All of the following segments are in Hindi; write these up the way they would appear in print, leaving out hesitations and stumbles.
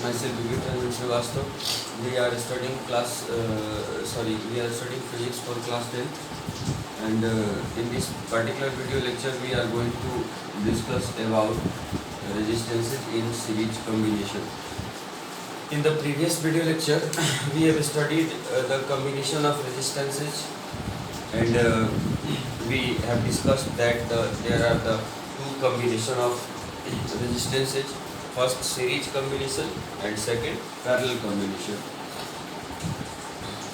myself Vivek Ranjan Srivastava. We are studying physics for class 10, and in this particular video lecture we are going to discuss about resistances in series combination. In the previous video lecture we have studied the combination of resistances, and we have discussed that there are the two combination of resistances. First, series combination, and second, parallel combination.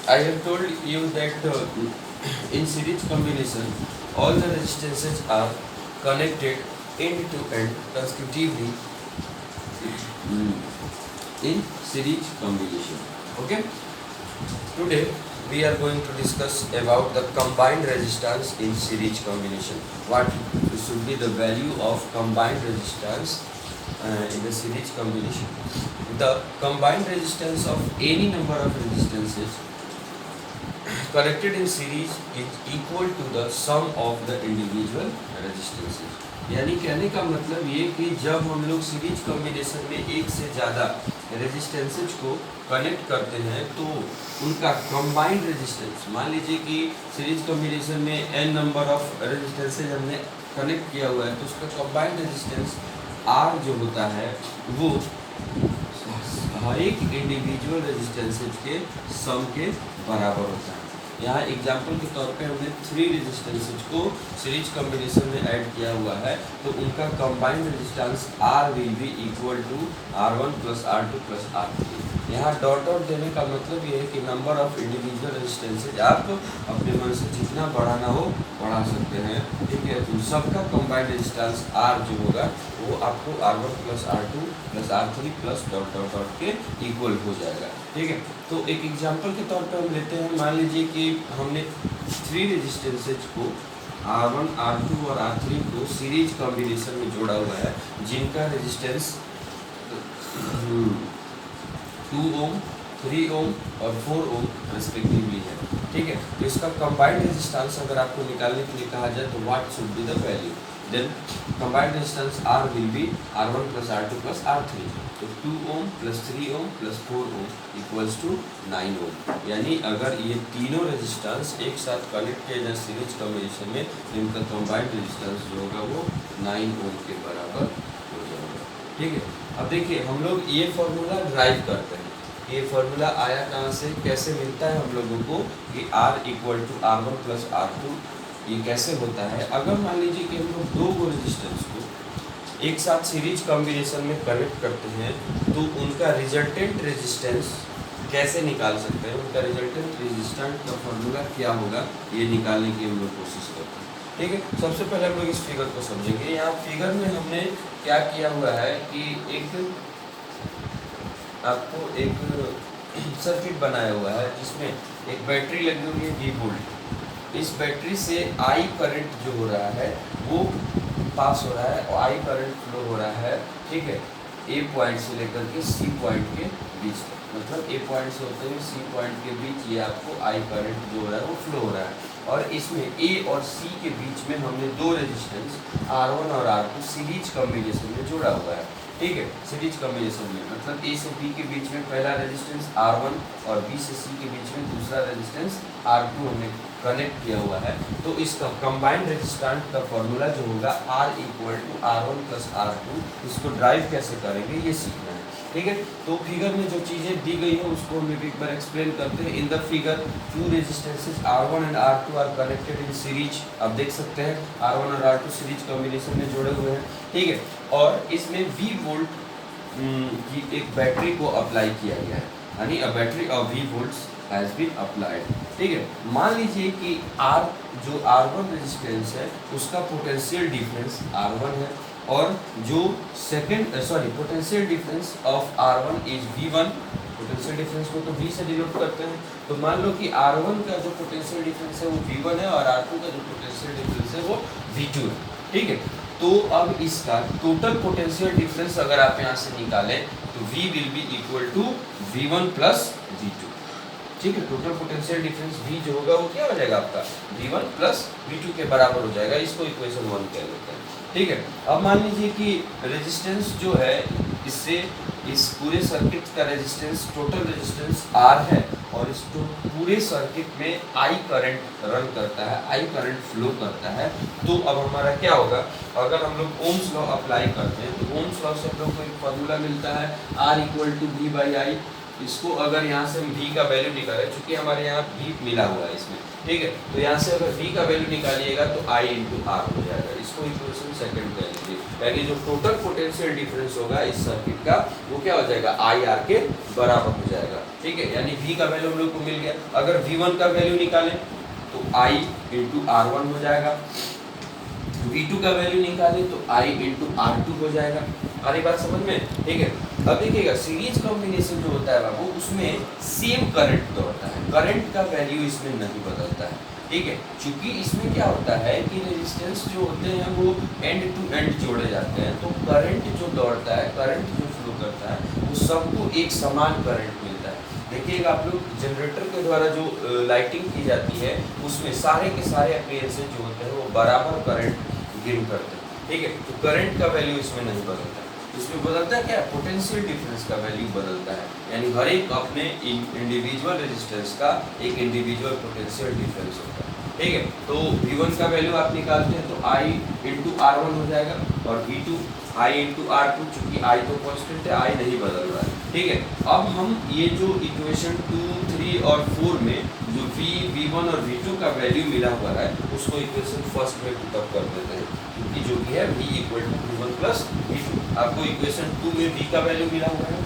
I have told you that in series combination all the resistances are connected end to end consecutively in series combination. Okay, today we are going to discuss about the combined resistance in series combination. What should be the value of combined resistance in the series combination? The combined resistance of any number of resistances connected in series is equal to the sum of the individual resistances. यानी कहने का मतलब ये कि जब हम लोग सीरीज कॉम्बिनेशन में एक से ज़्यादा रेजिस्टेंसेज को कनेक्ट करते हैं तो उनका कंबाइंड रेजिस्टेंस, मान लीजिए कि सीरीज कॉम्बिनेशन में n नंबर ऑफ रेजिस्टेंसेज हमने कनेक्ट किया हुआ है, तो उसका कंबाइंड रेजिस्टेंस R जो होता है वो हर एक इंडिविजुअल रेजिस्टेंसेज के सम के बराबर होता है। यहाँ एग्जाम्पल के तौर पे हमने 3 रेजिस्टेंसेज को सीरीज कॉम्बिनेशन में ऐड किया हुआ है, तो उनका combined resistance R will be equal to R1 plus R2 plus R3। यहाँ डॉट डॉट देने का मतलब ये है कि नंबर ऑफ इंडिविजुअल रेजिस्टेंसेज आप अपने मन से जितना बढ़ाना हो बढ़ा सकते हैं, ठीक है। तो सबका कंबाइंड रेजिस्टेंस R जो होगा वो आपको R1 plus R2 plus R3 plus dot dot dot के इक्वल हो जाएगा, ठीक है। तो एक एग्जांपल के तौर पे हम लेते हैं, मान लीजिए कि हमने 3 रेजिस्टेंसेज को R1, R2 और R3 को सीरीज कॉम्बिनेशन में जोड़ा हुआ है, जिनका रेजिस्टेंस 2 ओम, 3 ओम और 4 ओम रिस्पेक्टिवली है, ठीक है। तो इसका कंबाइंड रेजिस्टेंस अगर आपको निकालने के लिए कहा जाए तो what should be the value, then combined resistance R will be R1 plus R2 plus R3। तो 2 ohm plus 3 ohm plus 4 ohm equals to 9 ohm. यानी अगर ये तीनों रेजिस्टेंस एक साथ कनेक्ट किए जाए सीरीज कॉम्बिनेशन में, इनका कंबाइंड रेजिस्टेंस जो होगा वो 9 ओम के बराबर हो जाएगा, ठीक है। अब देखिए हम लोग ये फॉर्मूला ड्राइव करते हैं, ये फॉर्मूला आया कहाँ से, कैसे मिलता है हम लोगों को कि R equal to R1 plus R2, ये कैसे होता है। अगर मान लीजिए कि हम लोग 2 रेजिस्टेंस को एक साथ सीरीज कॉम्बिनेशन में कनेक्ट करते हैं, तो उनका रिजल्टेंट रेजिस्टेंस कैसे निकाल सकते हैं, उनका रिजल्टेंट रेजिस्टेंस का फॉर्मूला क्या होगा, ये निकालने की हम लोग कोशिश करते हैं, ठीक है। सबसे पहले हम लोग इस फिगर को समझेंगे। यहाँ फिगर में हमने क्या किया हुआ है कि आपको एक सर्किट बनाया हुआ है जिसमें एक बैटरी लगी हुई है V वोल्ट। इस बैटरी से I करंट जो हो रहा है वो पास हो रहा है और I करंट फ्लो हो रहा है, ठीक है, A पॉइंट से लेकर के C पॉइंट के बीच तक, मतलब A पॉइंट से होते हुए C पॉइंट के बीच ये आपको I करंट जो हो रहा है वो फ्लो हो रहा है। और इसमें A और C के बीच में हमने 2 रेजिस्टेंस R1 और R2 सीरीज कॉम्बिनेशन में जोड़ा हुआ है, ठीक है। सीरीज कॉम्बिनेशन में मतलब A से B के बीच में पहला रेजिस्टेंस R1 और B से C के बीच में दूसरा रेजिस्टेंस R2 हमने कनेक्ट किया हुआ है। तो इसका कंबाइंड रेजिस्टेंस का फॉर्मूला जो होगा R equal to R1 plus R2, इसको ड्राइव कैसे करेंगे ये सीखना है, ठीक है। तो फिगर में जो चीज़ें दी गई है उसको हम एक बार एक्सप्लेन करते हैं। In the figure 2 resistances R1 and R2 are connected in series. आप देख सकते हैं R1 और R2 सीरीज कॉम्बिनेशन में जोड़े हुए हैं, ठीक है। और इसमें V वोल्ट की एक बैटरी को अप्लाई किया गया है, यानी a battery of V volts has been applied, ठीक है। मान लीजिए कि R जो R1 रेजिस्टेंस है उसका पोटेंशियल डिफरेंस R1 है, और जो potential difference of R1 is V1। Potential difference को तो V से डिनोट करते हैं, तो मान लो कि R1 का जो पोटेंशियल डिफरेंस है वो V1 है और R2 का जो पोटेंशियल डिफरेंस है वो V2 है, ठीक है। तो अब इसका टोटल पोटेंशियल डिफरेंस अगर आप यहाँ से निकालें तो V will be equal to V1 plus V2, ठीक है। टोटल पोटेंशियल डिफरेंस V जो होगा वो क्या हो जाएगा आपका V1 प्लस V2 के बराबर हो जाएगा। इसको इक्वेशन 1 कह लेते हैं, ठीक है। अब मान लीजिए कि रेजिस्टेंस जो है इससे इस पूरे सर्किट का रेजिस्टेंस, टोटल रेजिस्टेंस R है और इस पूरे सर्किट में I करंट रन करता है, I करंट फ्लो करता है। तो अब हमारा क्या होगा, अगर हम लोग ओम्स लॉ अप्लाई करते हैं तो ओम्स लॉ से हम लोग को एक फॉर्मूला मिलता है R equal to V by I. इसको अगर यहाँ से हम V का वैल्यू निकालें, चूंकि हमारे यहाँ V मिला हुआ है इसमें, ठीक है, तो यहाँ से अगर V का वैल्यू निकालिएगा तो I इंटू R हो जाएगा। इसको इक्वेशन सेकंड कह लीजिए, यानी जो टोटल पोटेंशियल डिफरेंस होगा इस सर्किट का वो क्या हो जाएगा, IR के बराबर हो जाएगा। ठीक है, यानी V का वैल्यू हम लोग को मिल गया। अगर V1 का वैल्यू निकालें तो I इंटू R1 हो जाएगा, V2 का वैल्यू निकालें तो I इंटू R2 हो जाएगा। हमारी बात समझ में, ठीक है। अब देखिएगा सीरीज कॉम्बिनेशन जो होता है बाबू, उसमें सेम करंट दौड़ता है, करंट का वैल्यू इसमें नहीं बदलता है। ठीक है, क्योंकि इसमें क्या होता है कि रेजिस्टेंस जो होते हैं वो एंड टू एंड जोड़े जाते हैं, तो करंट जो दौड़ता है, करंट जो फ्लो करता है, वो सबको एक समान करंट मिलता है। देखिएगा आप लोग जनरेटर के द्वारा जो लाइटिंग की जाती है उसमें सारे के सारे अप्लायंसेस जो होते हैं वो बराबर करंट गिव करते हैं। ठीक है, तो करंट का वैल्यू इसमें नहीं बदलता, इसमें बदलता है क्या, पोटेंशियल डिफरेंस का वैल्यू बदलता है। यानी हर एक अपने इंडिविजुअल रेजिस्टेंस का एक इंडिविजुअल पोटेंशियल डिफरेंस होता है। ठीक है, तो V1 का वैल्यू आप निकालते हैं तो I इंटू R1 हो जाएगा और V2 I इंटू R2, चूँकि I तो कॉन्स्टेंट है, I नहीं बदल रहा है। ठीक है, अब हम ये जो इक्वेशन 2, 3 और 4 में जो V1 और V2 का वैल्यू मिला हुआ है उसको इक्वेशन फर्स्ट में पुटअप कर देते हैं, क्योंकि जो भी है V equal to V1 plus V2। आपको इक्वेशन 2 में V का वैल्यू मिला हुआ है,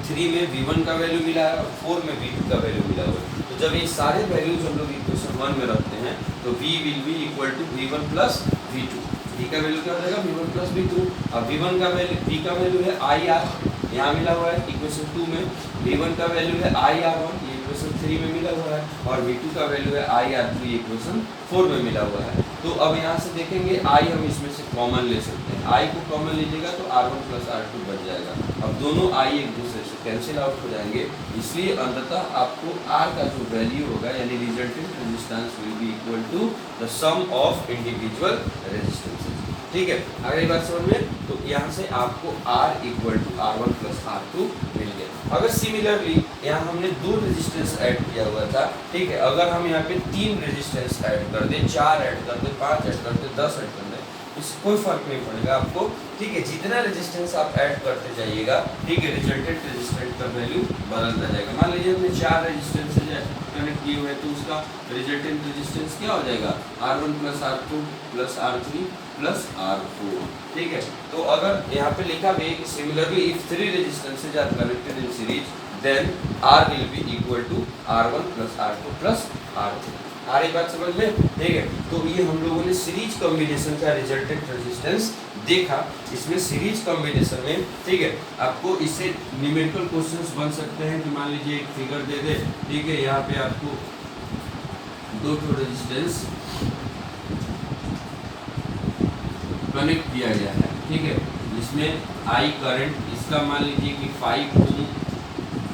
3 में V1 का वैल्यू मिला है और 4 में V2 का वैल्यू मिला हुआ है। तो जब ये सारे वैल्यूज हम लोग इक्वेशन 1 में रखते हैं तो V will be equal to V1 plus V2। V का वैल्यू क्या हो जाएगा, V1 प्लस V2। अब V1 का वैल्यू, V का वैल्यू है IR, यहाँ मिला हुआ है इक्वेशन 2 में। V1 का वैल्यू है IR1, ये इक्वेशन 3 में मिला हुआ है, और V2 का वैल्यू है IR2, ये इक्वेशन 4 में मिला हुआ है। तो अब यहाँ से देखेंगे I हम इसमें से कॉमन ले सकते हैं, I को कॉमन लीजिएगा तो R1 प्लस R2 बच जाएगा। अब दोनों I एक दूसरे से कैंसिल आउट हो जाएंगे, इसलिए अंततः आपको R का जो वैल्यू होगा यानी resultant resistance will be equal to the sum of individual resistances. ठीक है, अगली बात समझ में, तो यहाँ से आपको R equal to R1 plus R2 मिल गया। अगर सिमिलरली यहाँ हमने 2 रेजिस्टेंस ऐड किया हुआ था, ठीक है, अगर हम यहाँ पे 3 रेजिस्टेंस ऐड कर दें, 4 ऐड कर दें, 5 ऐड कर दें, 10 ऐड कर दें, इससे कोई फर्क नहीं पड़ेगा आपको। ठीक है, जितना रेजिस्टेंस आप ऐड करते जाइएगा, ठीक है, रिजल्टेंट रेजिस्टेंस का वैल्यू बदलता जाएगा। मान लीजिए हमने 4 रेजिस्टेंस कनेक्ट किए हुए हैं तो उसका रिजल्टेंट रेजिस्टेंस क्या हो जाएगा, R1 plus R2 plus R3 plus R4। ठीक है, तो अगर यहाँ पे लिखा भी है कि similarly if 3 resistances are connected in series then R will be equal to R1 plus R2 plus R3। आ रही बात समझ में, ठीक है। तो ये हम लोगों ने सीरीज कॉम्बिनेशन का रिजल्टेंट रेजिस्टेंस देखा। इसमें सीरीज कॉम्बिनेशन में, ठीक है, आपको इससे न्यूमेरिकल क्वेश्चंस बन सकते हैं कि मान लीजिए एक फिगर दे दे, ठीक है, यहाँ पे आपको 2 रेजिस्टेंस कनेक्ट किया गया है, ठीक है, जिसमें I करंट, इसका मान लीजिए कि 5 ओम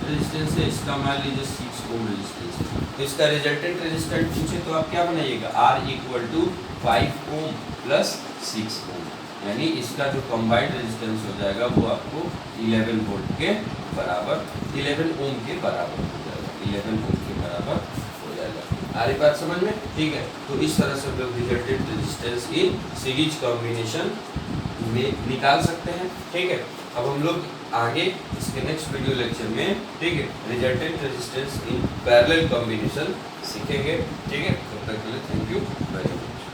रेजिस्टेंस है, इसका मान लीजिए 6 ओम रेजिस्टेंस है। तो इसका रिजल्टेंट रेजिस्टेंस पूछे तो आप क्या बनाइएगा, R equal to 5 ohm plus 6 ohm, यानी इसका जो कंबाइंड रेजिस्टेंस हो जाएगा वो आपको 11 वोल्ट के बराबर, 11 ओम के बराबर हो जाएगा, 11 ओम के बराबर हो जाएगा। आ रही बात समझ में, ठीक है। तो इस तरह से हम लोग resultant resistance in series combination में निकाल सकते हैं, ठीक है। अब हम लोग आगे इसके नेक्स्ट वीडियो लेक्चर में, ठीक है, resultant resistance in parallel combination सीखेंगे, ठीक है। तब तक के लिए थैंक यू वेरी मच।